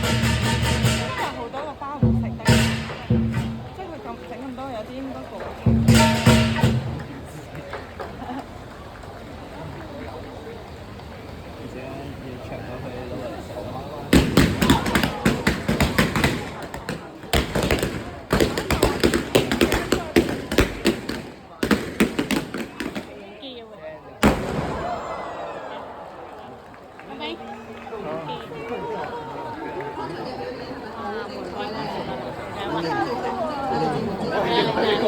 好多個花唔食得，即係佢咁整咁多，有啲應該過而且要長到去攞嚟炒貓。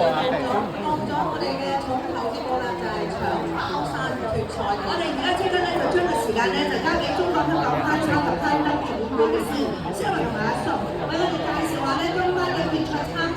我哋嘅重頭節目啦，就係搶包山嘅決賽。我哋而家即刻咧就將個時間咧就交俾中國香港花車及批燈協會嘅司，蕭慧同埋阿叔，為我哋介紹下咧今晚嘅決賽參